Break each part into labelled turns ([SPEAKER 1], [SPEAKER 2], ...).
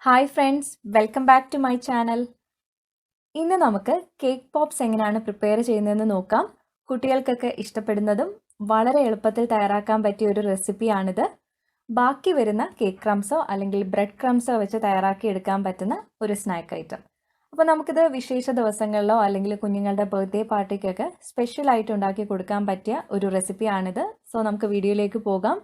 [SPEAKER 1] Hi friends, welcome back to my channel. ഇന്ന് നമുക്ക് cake pops എങ്ങനെയാണ് പ്രിപ്പയർ ചെയ്യുന്നതെന്ന് നോക്കാം. കുട്ടികൾക്കൊക്കെ ഇഷ്ടപ്പെടുന്നതും വളരെ എളുപ്പത്തിൽ തയ്യാറാക്കാൻ പറ്റിയ ഒരു റെസിപ്പിയാണിത്. ബാക്കി വരുന്ന കേക്ക് ക്രംസോ അല്ലെങ്കിൽ ബ്രെഡ് ക്രംസോ വെച്ച് തയ്യാറാക്കി എടുക്കാൻ പറ്റുന്ന ഒരു സ്നാക്ക് ഐറ്റം. അപ്പോൾ നമുക്കിത് വിശേഷ ദിവസങ്ങളിലോ അല്ലെങ്കിൽ കുഞ്ഞുങ്ങളുടെ ബർത്ത്ഡേ പാർട്ടിക്കൊക്കെ സ്പെഷ്യൽ ആയിട്ട് ഉണ്ടാക്കി കൊടുക്കാൻ പറ്റിയ ഒരു റെസിപ്പിയാണിത്. സോ നമുക്ക് വീഡിയോയിലേക്ക് പോകാം.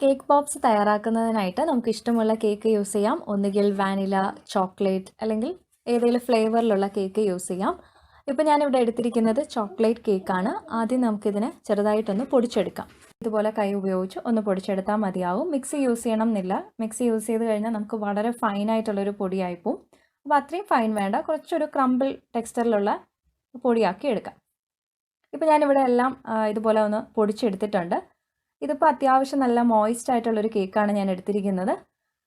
[SPEAKER 1] കേക്ക് പോപ്സ് തയ്യാറാക്കുന്നതിനായിട്ട് നമുക്ക് ഇഷ്ടമുള്ള കേക്ക് യൂസ് ചെയ്യാം. ഒന്നുകിൽ വാനില, ചോക്ലേറ്റ് അല്ലെങ്കിൽ ഏതെങ്കിലും ഫ്ലേവറിലുള്ള കേക്ക് യൂസ് ചെയ്യാം. ഇപ്പോൾ ഞാനിവിടെ എടുത്തിരിക്കുന്നത് ചോക്ലേറ്റ് കേക്കാണ്. ആദ്യം നമുക്കിതിനെ ചെറുതായിട്ടൊന്ന് പൊടിച്ചെടുക്കാം. ഇതുപോലെ കൈ ഉപയോഗിച്ച് ഒന്ന് പൊടിച്ചെടുത്താൽ മതിയാവും. മിക്സി യൂസ് ചെയ്യണം എന്നില്ല. മിക്സി യൂസ് ചെയ്ത് കഴിഞ്ഞാൽ നമുക്ക് വളരെ ഫൈനായിട്ടുള്ളൊരു പൊടിയായിപ്പോവും. അപ്പോൾ അത്രയും ഫൈൻ വേണ്ട, കുറച്ചൊരു ക്രംബിൾ ടെക്സ്ചറിലുള്ള പൊടിയാക്കി എടുക്കാം. ഇപ്പോൾ ഞാനിവിടെ എല്ലാം ഇതുപോലെ ഒന്ന് പൊടിച്ചെടുത്തിട്ടുണ്ട്. ഇതിപ്പോൾ അത്യാവശ്യം നല്ല മോയിസ്റ്റ് ആയിട്ടുള്ളൊരു കേക്കാണ് ഞാൻ എടുത്തിരിക്കുന്നത്.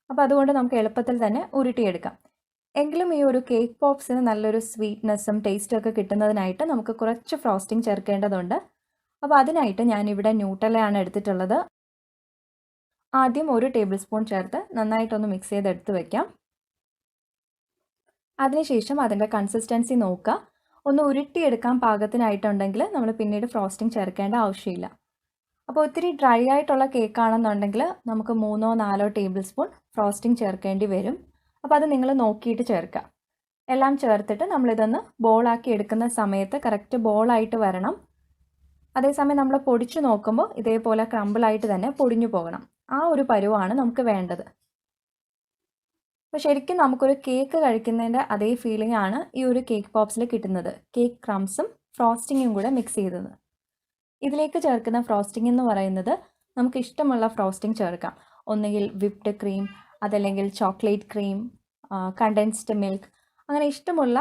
[SPEAKER 1] അപ്പോൾ അതുകൊണ്ട് നമുക്ക് എളുപ്പത്തിൽ തന്നെ ഉരുട്ടിയെടുക്കാം. എങ്കിലും ഈ ഒരു കേക്ക് പോപ്സിന് നല്ലൊരു സ്വീറ്റ്നെസ്സും ടേസ്റ്റും ഒക്കെ കിട്ടുന്നതിനായിട്ട് നമുക്ക് കുറച്ച് ഫ്രോസ്റ്റിംഗ് ചേർക്കേണ്ടതുണ്ട്. അപ്പോൾ അതിനായിട്ട് ഞാനിവിടെ ന്യൂട്ടലയാണ് എടുത്തിട്ടുള്ളത്. ആദ്യം 1 ടേബിൾ സ്പൂൺ ചേർത്ത് നന്നായിട്ടൊന്ന് മിക്സ് ചെയ്തെടുത്ത് വയ്ക്കാം. അതിനുശേഷം അതിൻ്റെ കൺസിസ്റ്റൻസി നോക്കുക. ഒന്ന് ഉരുട്ടിയെടുക്കാൻ പാകത്തിനായിട്ടുണ്ടെങ്കിൽ നമ്മൾ പിന്നീട് ഫ്രോസ്റ്റിംഗ് ചേർക്കേണ്ട ആവശ്യമില്ല. അപ്പോൾ ഒത്തിരി ഡ്രൈ ആയിട്ടുള്ള കേക്കാണെന്നുണ്ടെങ്കിൽ നമുക്ക് 3-4 ടേബിൾ സ്പൂൺ ഫ്രോസ്റ്റിംഗ് ചേർക്കേണ്ടി വരും. അപ്പോൾ അത് നിങ്ങൾ നോക്കിയിട്ട് ചേർക്കുക. എല്ലാം ചേർത്തിട്ട് നമ്മളിതൊന്ന് ബോളാക്കി എടുക്കുന്ന സമയത്ത് കറക്റ്റ് ബോളായിട്ട് വരണം. അതേസമയം നമ്മൾ പൊടിച്ച് നോക്കുമ്പോൾ ഇതേപോലെ ക്രംബിളായിട്ട് തന്നെ പൊടിഞ്ഞു പോകണം. ആ ഒരു പരുവാണ് നമുക്ക് വേണ്ടത്. അപ്പോൾ ശരിക്കും നമുക്കൊരു കേക്ക് കഴിക്കുന്നതിൻ്റെ അതേ ഫീലിംഗ് ആണ് ഈ ഒരു കേക്ക് പോപ്സിൽ കിട്ടുന്നത്. കേക്ക് ക്രംസും ഫ്രോസ്റ്റിങ്ങും കൂടെ മിക്സ് ചെയ്തത്. ഇതിലേക്ക് ചേർക്കുന്ന ഫ്രോസ്റ്റിംഗ് എന്ന് പറയുന്നത് നമുക്ക് ഇഷ്ടമുള്ള ഫ്രോസ്റ്റിംഗ് ചേർക്കാം. ഒന്നുകിൽ വിപ്ഡ് ക്രീം, അതല്ലെങ്കിൽ ചോക്ലേറ്റ് ക്രീം, കണ്ടൻസ്ഡ് മിൽക്ക്, അങ്ങനെ ഇഷ്ടമുള്ള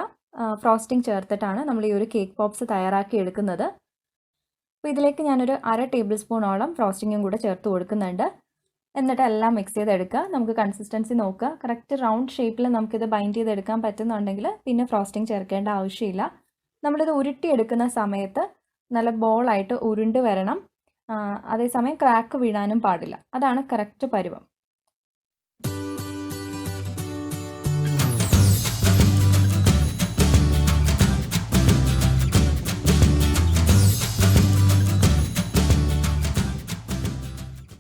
[SPEAKER 1] ഫ്രോസ്റ്റിംഗ് ചേർത്തിട്ടാണ് നമ്മൾ ഈ ഒരു കേക്ക് പോപ്സ് തയ്യാറാക്കി എടുക്കുന്നത്. അപ്പോൾ ഇതിലേക്ക് ഞാനൊരു 1/2 ടേബിൾ സ്പൂണോളം ഫ്രോസ്റ്റിങ്ങും കൂടെ ചേർത്ത് കൊടുക്കുന്നുണ്ട്. എന്നിട്ട് എല്ലാം മിക്സ് ചെയ്തെടുക്കുക. നമുക്ക് കൺസിസ്റ്റൻസി നോക്കുക. കറക്റ്റ് റൗണ്ട് ഷേപ്പിൽ നമുക്കിത് ബൈൻഡ് ചെയ്തെടുക്കാൻ പറ്റുന്നുണ്ടെങ്കിൽ പിന്നെ ഫ്രോസ്റ്റിംഗ് ചേർക്കേണ്ട ആവശ്യമില്ല. നമ്മളിത് ഉരുട്ടിയെടുക്കുന്ന സമയത്ത് നല്ല ബോളായിട്ട് ഉരുണ്ട് വരണം. അതേസമയം ക്രാക്ക് വീഴാനും പാടില്ല. അതാണ് കറക്റ്റ് പരുവം.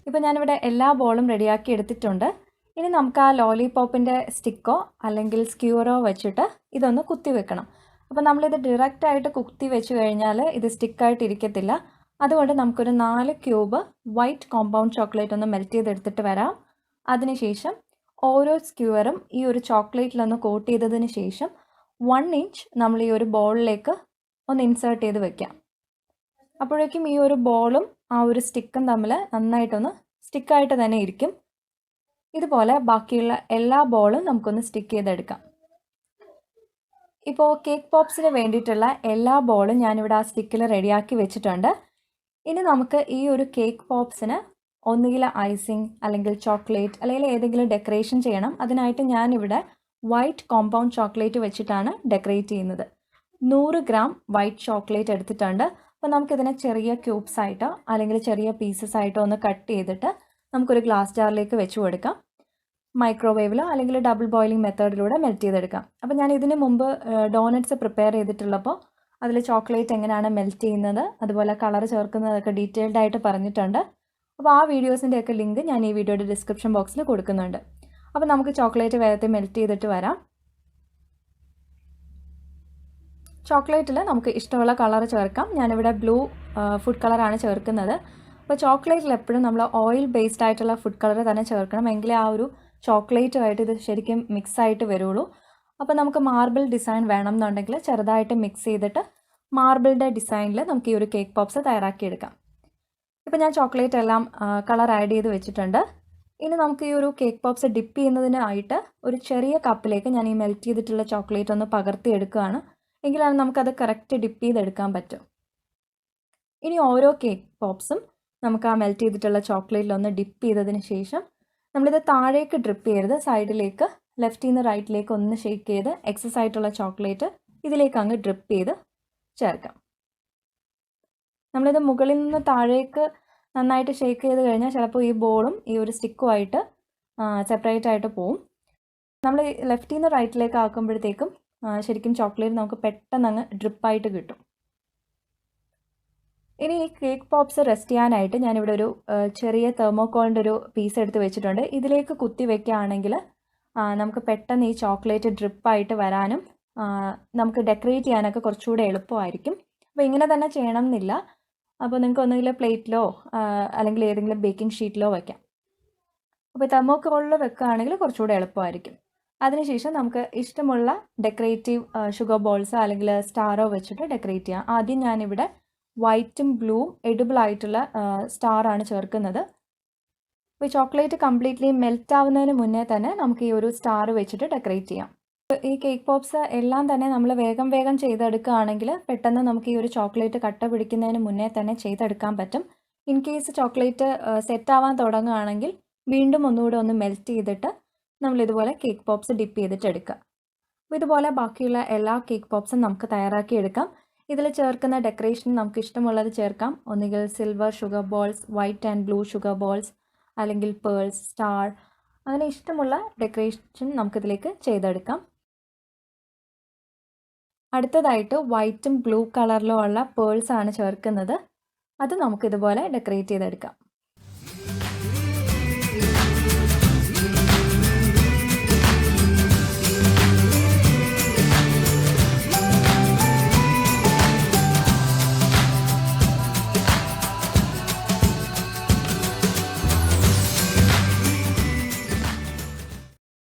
[SPEAKER 1] ഇപ്പോൾ ഞാനിവിടെ എല്ലാ ബോളും റെഡിയാക്കി എടുത്തിട്ടുണ്ട്. ഇനി നമുക്ക് ആ ലോലിപോപ്പിൻ്റെ സ്റ്റിക്കോ അല്ലെങ്കിൽ സ്ക്യൂറോ വെച്ചിട്ട് ഇതൊന്ന് കുത്തി വെക്കണം. അപ്പോൾ നമ്മളിത് ഡയറക്റ്റായിട്ട് കുത്തി വെച്ച് കഴിഞ്ഞാൽ ഇത് സ്റ്റിക്കായിട്ട് ഇരിക്കത്തില്ല. അതുകൊണ്ട് നമുക്കൊരു 4 ക്യൂബ് വൈറ്റ് കോമ്പൗണ്ട് ചോക്ലേറ്റ് ഒന്ന് മെൽറ്റ് ചെയ്തെടുത്തിട്ട് വരാം. അതിനുശേഷം ഓരോ സ്ക്യൂവറും ഈ ഒരു ചോക്ലേറ്റിലൊന്ന് കോട്ട് ചെയ്തതിന് ശേഷം 1 ഇഞ്ച് നമ്മൾ ഈ ഒരു ബോളിലേക്ക് ഒന്ന് ഇൻസേർട്ട് ചെയ്ത് വെക്കാം. അപ്പോഴേക്കും ഈ ഒരു ബോളും ആ ഒരു സ്റ്റിക്കും തമ്മിൽ നന്നായിട്ടൊന്ന് സ്റ്റിക്കായിട്ട് തന്നെ ഇരിക്കും. ഇതുപോലെ ബാക്കിയുള്ള എല്ലാ ബോളും നമുക്കൊന്ന് സ്റ്റിക്ക് ചെയ്തെടുക്കാം. ഇപ്പോൾ കേക്ക് പോപ്സിന് വേണ്ടിയിട്ടുള്ള എല്ലാ ബോളും ഞാനിവിടെ ആ സ്റ്റിക്കിൽ റെഡിയാക്കി വെച്ചിട്ടുണ്ട്. ഇനി നമുക്ക് ഈ ഒരു കേക്ക് പോപ്സിന് ഒന്നുകിൽ ഐസിങ് അല്ലെങ്കിൽ ചോക്ലേറ്റ് അല്ലെങ്കിൽ ഏതെങ്കിലും ഡെക്കറേഷൻ ചെയ്യണം. അതിനായിട്ട് ഞാനിവിടെ വൈറ്റ് കോമ്പൗണ്ട് ചോക്ലേറ്റ് വെച്ചിട്ടാണ് ഡെക്കറേറ്റ് ചെയ്യുന്നത്. 100 ഗ്രാം വൈറ്റ് ചോക്ലേറ്റ് എടുത്തിട്ടുണ്ട്. അപ്പോൾ നമുക്കിതിനെ ചെറിയ ക്യൂബ്സ് ആയിട്ടോ അല്ലെങ്കിൽ ചെറിയ പീസസ് ആയിട്ടോ ഒന്ന് കട്ട് ചെയ്തിട്ട് നമുക്കൊരു ഗ്ലാസ് ജാറിലേക്ക് വെച്ച് കൊടുക്കാം. മൈക്രോവേവിലോ അല്ലെങ്കിൽ ഡബിൾ ബോയിലിംഗ് മെത്തേഡിലൂടെ മെൽറ്റ് ചെയ്തെടുക്കാം. അപ്പോൾ ഞാൻ ഇതിന് മുമ്പ് ഡോണറ്റ്സ് പ്രിപ്പയർ ചെയ്തിട്ടുള്ളപ്പോൾ അതിൽ ചോക്ലേറ്റ് എങ്ങനെയാണ് മെൽറ്റ് ചെയ്യുന്നത്, അതുപോലെ കളർ ചേർക്കുന്നതൊക്കെ ഡീറ്റെയിൽഡ് ആയിട്ട് പറഞ്ഞിട്ടുണ്ട്. അപ്പോൾ ആ വീഡിയോസിൻ്റെയൊക്കെ ലിങ്ക് ഞാൻ ഈ വീഡിയോയുടെ ഡിസ്ക്രിപ്ഷൻ ബോക്സിൽ കൊടുക്കുന്നുണ്ട്. അപ്പോൾ നമുക്ക് ചോക്ലേറ്റ് വേഗത്തിൽ മെൽറ്റ് ചെയ്തിട്ട് വരാം. ചോക്ലേറ്റിൽ നമുക്ക് ഇഷ്ടമുള്ള കളർ ചേർക്കാം. ഞാനിവിടെ ബ്ലൂ ഫുഡ് കളറാണ് ചേർക്കുന്നത്. അപ്പോൾ ചോക്ലേറ്റിൽ എപ്പോഴും നമ്മൾ ഓയിൽ ബേസ്ഡ് ആയിട്ടുള്ള ഫുഡ് കളർ തന്നെ ചേർക്കണം. എങ്കിലേ ആ ഒരു ചോക്ലേറ്റുമായിട്ട് ഇത് ശരിക്കും മിക്സ് ആയിട്ട് വരുള്ളൂ. അപ്പോൾ നമുക്ക് മാർബിൾ ഡിസൈൻ വേണം എന്നുണ്ടെങ്കിൽ ചെറുതായിട്ട് മിക്സ് ചെയ്തിട്ട് മാർബിളിൻ്റെ ഡിസൈനിൽ നമുക്ക് ഈ ഒരു കേക്ക് പോപ്സ് തയ്യാറാക്കിയെടുക്കാം. ഇപ്പോൾ ഞാൻ ചോക്ലേറ്റ് എല്ലാം കളർ ആഡ് ചെയ്ത് വെച്ചിട്ടുണ്ട്. ഇനി നമുക്ക് ഈ ഒരു കേക്ക് പോപ്സ് ഡിപ്പ് ചെയ്യുന്നതിനായിട്ട് ഒരു ചെറിയ കപ്പിലേക്ക് ഞാൻ ഈ മെൽറ്റ് ചെയ്തിട്ടുള്ള ചോക്ലേറ്റ് ഒന്ന് പകർത്തിയെടുക്കുകയാണ്. എങ്കിലാണ് നമുക്കത് കറക്റ്റ് ഡിപ്പ് ചെയ്തെടുക്കാൻ പറ്റും. ഇനി ഓരോ കേക്ക് പോപ്സും നമുക്ക് ആ മെൽറ്റ് ചെയ്തിട്ടുള്ള ചോക്ലേറ്റിലൊന്ന് ഡിപ്പ് ചെയ്തതിന് ശേഷം നമ്മളിത് താഴേക്ക് ഡ്രിപ്പ് ചെയ്യരുത്, സൈഡിലേക്ക് ലെഫ്റ്റിൽ നിന്ന് റൈറ്റിലേക്ക് ഒന്ന് ഷേക്ക് ചെയ്ത് എക്സസ് ആയിട്ടുള്ള ചോക്ലേറ്റ് ഇതിലേക്ക് അങ്ങ് ഡ്രിപ്പ് ചെയ്ത് ചേർക്കാം. നമ്മളിത് മുകളിൽ നിന്ന് താഴേക്ക് നന്നായിട്ട് ഷേക്ക് ചെയ്ത് കഴിഞ്ഞാൽ ചിലപ്പോൾ ഈ ബോളും ഈ ഒരു സ്റ്റിക്കുമായിട്ട് സെപ്പറേറ്റ് ആയിട്ട് പോവും. നമ്മൾ ലെഫ്റ്റിൽ നിന്ന് റൈറ്റിലേക്ക് ആക്കുമ്പോഴത്തേക്കും ശരിക്കും ചോക്ലേറ്റ് നമുക്ക് പെട്ടെന്ന് അങ്ങ് ഡ്രിപ്പായിട്ട് കിട്ടും. ഇനി ഈ കേക്ക് പോപ്സ് റെസ്റ്റ് ചെയ്യാനായിട്ട് ഞാനിവിടെ ഒരു ചെറിയ തെർമോക്കോളിൻ്റെ ഒരു പീസ് എടുത്ത് വെച്ചിട്ടുണ്ട്. ഇതിലേക്ക് കുത്തി വെക്കുകയാണെങ്കിൽ നമുക്ക് പെട്ടെന്ന് ഈ ചോക്ലേറ്റ് ഡ്രിപ്പായിട്ട് വരാനും നമുക്ക് ഡെക്കറേറ്റ് ചെയ്യാനൊക്കെ കുറച്ചുകൂടെ എളുപ്പമായിരിക്കും. അപ്പോൾ ഇങ്ങനെ തന്നെ ചെയ്യണം എന്നില്ല. അപ്പോൾ നിങ്ങൾക്ക് ഒന്നുകിൽ പ്ലേറ്റിലോ അല്ലെങ്കിൽ ഏതെങ്കിലും ബേക്കിംഗ് ഷീറ്റിലോ വയ്ക്കാം. അപ്പോൾ തെർമോക്കോളിൽ വെക്കുകയാണെങ്കിൽ കുറച്ചുകൂടെ എളുപ്പമായിരിക്കും. അതിനുശേഷം നമുക്ക് ഇഷ്ടമുള്ള ഡെക്കറേറ്റീവ് ഷുഗർ ബോൾസോ അല്ലെങ്കിൽ സ്റ്റാറോ വെച്ചിട്ട് ഡെക്കറേറ്റ് ചെയ്യാം. ആദ്യം ഞാനിവിടെ വൈറ്റും ബ്ലൂവും എഡിബിൾ ആയിട്ടുള്ള സ്റ്റാറാണ് ചേർക്കുന്നത്. അപ്പോൾ ഈ ചോക്ലേറ്റ് കംപ്ലീറ്റ്ലി മെൽറ്റ് ആവുന്നതിന് മുന്നേ തന്നെ നമുക്ക് ഈ ഒരു സ്റ്റാർ വെച്ചിട്ട് ഡെക്കറേറ്റ് ചെയ്യാം. ഈ കേക്ക് പോപ്സ് എല്ലാം തന്നെ നമ്മൾ വേഗം വേഗം ചെയ്തെടുക്കുകയാണെങ്കിൽ പെട്ടെന്ന് നമുക്ക് ഈ ഒരു ചോക്ലേറ്റ് കട്ട പിടിക്കുന്നതിന് മുന്നേ തന്നെ ചെയ്തെടുക്കാൻ പറ്റും. ഇൻ കേസ് ചോക്ലേറ്റ് സെറ്റ് ആവാൻ തുടങ്ങുകയാണെങ്കിൽ വീണ്ടും ഒന്നുകൂടെ ഒന്ന് മെൽറ്റ് ചെയ്തിട്ട് നമ്മളിതുപോലെ കേക്ക് പോപ്സ് ഡിപ്പ് ചെയ്തിട്ട് എടുക്കുക. അപ്പോൾ ഇതുപോലെ ബാക്കിയുള്ള എല്ലാ കേക്ക് പോപ്സും നമുക്ക് തയ്യാറാക്കി എടുക്കാം. ഇതിൽ ചേർക്കുന്ന ഡെക്കറേഷൻ നമുക്ക് ഇഷ്ടമുള്ളത് ചേർക്കാം. ഒന്നുകിൽ silver sugar balls, white and blue sugar balls, അല്ലെങ്കിൽ പേൾസ്, സ്റ്റാർ, അങ്ങനെ ഇഷ്ടമുള്ള ഡെക്കറേഷൻ നമുക്കിതിലേക്ക് ചെയ്തെടുക്കാം. അടുത്തതായിട്ട് വൈറ്റും ബ്ലൂ കളറിലും ഉള്ള പേൾസ് ആണ് ചേർക്കുന്നത്. അത് നമുക്കിതുപോലെ ഡെക്കറേറ്റ് ചെയ്തെടുക്കാം.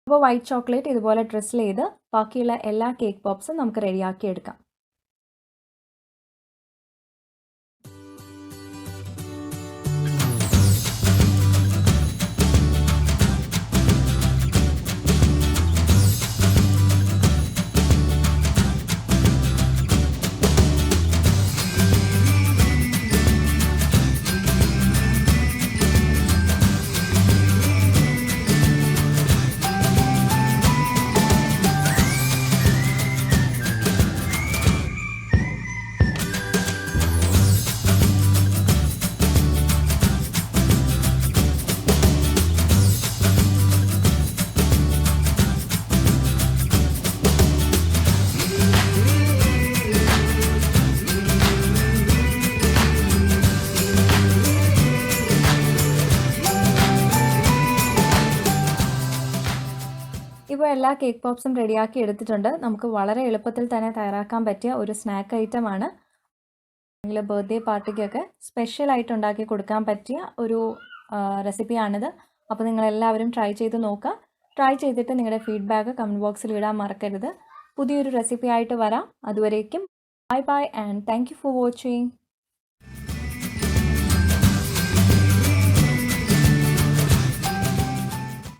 [SPEAKER 1] അപ്പോൾ വൈറ്റ് ചോക്ലേറ്റ് ഇതുപോലെ ഡ്രിസിൽ ചെയ്ത് ബാക്കിയുള്ള എല്ലാ കേക്ക് പോപ്സും നമുക്ക് റെഡിയാക്കി എടുക്കാം. ഇപ്പോൾ എല്ലാ കേക്ക് പോപ്സും റെഡിയാക്കി എടുത്തിട്ടുണ്ട്. നമുക്ക് വളരെ എളുപ്പത്തിൽ തന്നെ തയ്യാറാക്കാൻ പറ്റിയ ഒരു സ്നാക്ക് ഐറ്റമാണ്. അല്ലെങ്കിൽ ബർത്ത്ഡേ പാർട്ടിക്കൊക്കെ സ്പെഷ്യലായിട്ട് ഉണ്ടാക്കി കൊടുക്കാൻ പറ്റിയ ഒരു റെസിപ്പിയാണിത്. അപ്പോൾ നിങ്ങളെല്ലാവരും ട്രൈ ചെയ്ത് നോക്കുക. ട്രൈ ചെയ്തിട്ട് നിങ്ങളുടെ ഫീഡ്ബാക്ക് കമൻറ്റ് ബോക്സിൽ ഇടാൻ മറക്കരുത്. പുതിയൊരു റെസിപ്പി ആയിട്ട് വരാം. അതുവരേക്കും bye bye and thank you for watching.